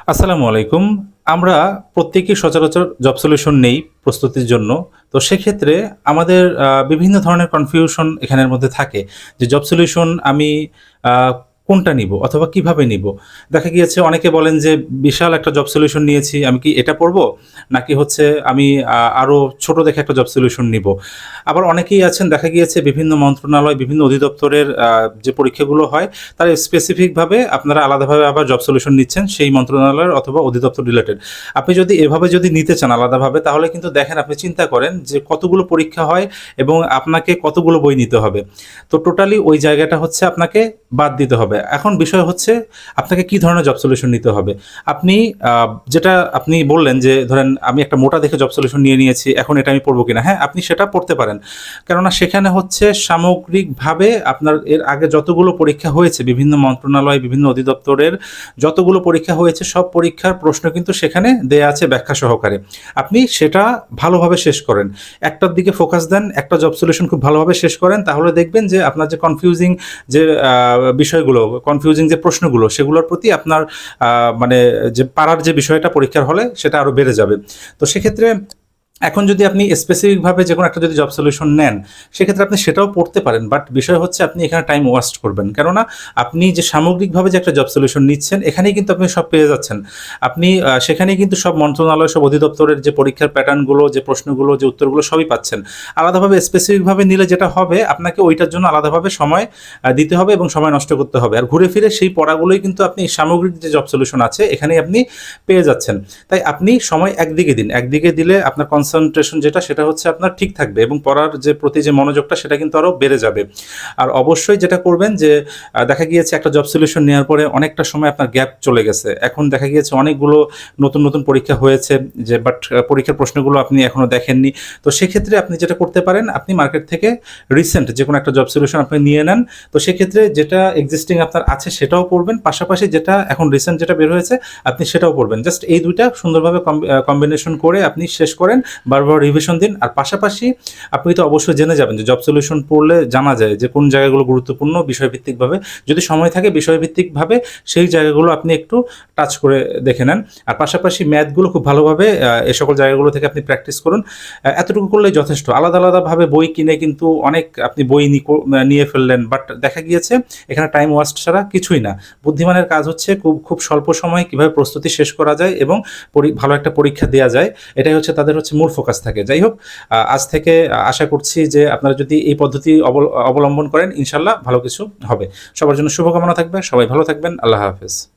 আসসালামু আলাইকুম। আমরা প্রত্যেকেই সচরাচর জব সলিউশন নেই প্রস্তুতির জন্য। তো সেক্ষেত্রে আমাদের বিভিন্ন ধরনের কনফিউশন এখানের মধ্যে থাকে যে জব সলিউশন আমি আ কোনটা নিবো অথবা কিভাবে নিবো? দেখা গিয়েছে অনেকে বলেন যে বিশাল একটা জব সলিউশন নিয়েছি, আমি কি এটা পড়বো? নাকি হচ্ছে আমি আরো ছোট দেখে একটা জব সলিউশন নিবো? আবার অনেকেই আছেন দেখা গিয়েছে বিভিন্ন মন্ত্রণালয়, বিভিন্ন অধিদপ্তরের যে পরীক্ষাগুলো হয় তারা স্পেসিফিকভাবে আপনারা আলাদাভাবে আবার জব সলিউশন নিচ্ছেন সেই মন্ত্রণালয়ের অথবা অধিদপ্তর রিলেটেড। আপনি যদি এভাবে যদি নিতে চান আলাদাভাবে তাহলে কিন্তু দেখেন আপনি চিন্তা করেন যে কতগুলো পরীক্ষা হয় এবং আপনাকে কতগুলো বই নিতে হবে। তো টোটালি ওই জায়গাটা হচ্ছে আপনাকে বাদ দিতে হবে। এখন বিষয় হচ্ছে আপনাকে কি ধরনের জব সলিউশন নিতে হবে। আপনি যেটা আপনি বললেন যে ধরেন আমি একটা মোটা দেখে জব সলিউশন নিয়ে নিয়েছি, এখন এটা আমি পড়ব কিনা? হ্যাঁ, আপনি সেটা পড়তে পারেন। কেননা সেখানে হচ্ছে সামগ্রিকভাবে আপনার এর আগে যতগুলো পরীক্ষা হয়েছে বিভিন্ন মন্ত্রণালয়, বিভিন্ন অধিদপ্তরের যতগুলো পরীক্ষা হয়েছে সব পরীক্ষার প্রশ্ন কিন্তু সেখানে দেয়া আছে ব্যাখ্যা সহকারে। আপনি সেটা ভালোভাবে শেষ করেন। একটার দিকে ফোকাস দেন, একটা জব সলিউশন খুব ভালোভাবে শেষ করেন তাহলে দেখবেন যে আপনার যে কনফিউজিং যে বিষয়গুলো, কনফিউজিং যে প্রশ্নগুলো সেগুলোর প্রতি আপনার মানে যে পারার যে বিষয়টা পরীক্ষার হলে সেটা আরো বেড়ে যাবে। তো সেক্ষেত্রে এখন যদি আপনি স্পেসিফিকভাবে যেকোনো একটা যদি জব সলিউশন নেন, সেক্ষেত্রে আপনি সেটাও পড়তে পারেন। বাট বিষয় হচ্ছে আপনি এখানে টাইম ওয়েস্ট করবেন। কেননা আপনি যে সামগ্রিকভাবে যে একটা জব সলিউশন নিচ্ছেন, এখানেই কিন্তু আপনি সব পেয়ে যাচ্ছেন। আপনি সেখানেই কিন্তু সব মন্ত্রণালয়, সব অধিদপ্তরের যে পরীক্ষার প্যাটার্নগুলো, যে প্রশ্নগুলো, যে উত্তরগুলো সবই পাচ্ছেন। আলাদাভাবে স্পেসিফিকভাবে নিলে যেটা হবে, আপনাকে ওইটার জন্য আলাদাভাবে সময় দিতে হবে এবং সময় নষ্ট করতে হবে। আর ঘুরে ফিরে সেই পড়াগুলোই কিন্তু আপনি সামগ্রিক যে জব সলিউশন আছে, এখানেই আপনি পেয়ে যাচ্ছেন। তাই আপনি সময় একদিকে দিন। একদিকে দিলে আপনার কনসেন্ট্রেশন যেটা সেটা হচ্ছে আপনার ঠিক থাকবে এবং পড়ার যে প্রতি যে মনোযোগটা সেটা কিন্তু আরো বেড়ে যাবে। আর অবশ্যই যেটা করবেন যে দেখা গিয়েছে একটা জব সলিউশন নেওয়ার পরে অনেকটা সময় আপনার গ্যাপ চলে গেছে। এখন দেখা গিয়েছে অনেকগুলো নতুন পরীক্ষা হয়েছে যে বাট পরীক্ষার প্রশ্নগুলো আপনি এখনো দেখেননি। তো সেক্ষেত্রে আপনি যেটা করতে পারেন, আপনি মার্কেট থেকে রিসেন্ট যেকোনো একটা জব সলিউশন আপনি নিয়ে নেন। তো সেক্ষেত্রে যেটা এক্সিস্টিং আপনার আছে সেটাও পড়বেন। পাশাপাশি যেটা এখন রিসেন্ট যেটা বের হয়েছে আপনি সেটাও পড়বেন। জাস্ট এই ২ টা সুন্দরভাবে কম্বিনেশন করে আপনি শেষ করেন। বারবার রিভিশন দিন। আর পাশাপাশি আপনি তো অবশ্যই জেনে যাবেন যে জব সলিউশন পড়লে জানা যায় যে কোন জায়গাগুলো গুরুত্বপূর্ণ বিষয়ভিত্তিকভাবে। যদি সময় থাকে বিষয়ভিত্তিকভাবে সেই জায়গাগুলো আপনি একটু টাচ করে দেখে নেন। আর পাশাপাশি ম্যাথগুলো খুব ভালোভাবে এ সকল জায়গাগুলো থেকে আপনি প্র্যাকটিস করুন। এতটুকু করলেই যথেষ্ট। আলাদাভাবে বই কিনে কিন্তু অনেক আপনি বই নিয়ে ফেললেন। বাট দেখা গিয়েছে এখানে টাইম ওয়েস্ট ছাড়া কিছুই না। বুদ্ধিমানের কাজ হচ্ছে খুব স্বল্প সময়ে কিভাবে প্রস্তুতি শেষ করা যায় এবং ভালো একটা পরীক্ষা দেয়া যায়। এটাই হচ্ছে তাদের হচ্ছে মূল ফোকাস থাকে। যাই হোক, আজ থেকে আশা করছি যে আপনারা যদি এই পদ্ধতি অবলম্বন করেন ইনশাআল্লাহ ভালো কিছু হবে। সবার জন্য শুভকামনা থাকবে। সবাই ভালো থাকবেন। আল্লাহ হাফেজ।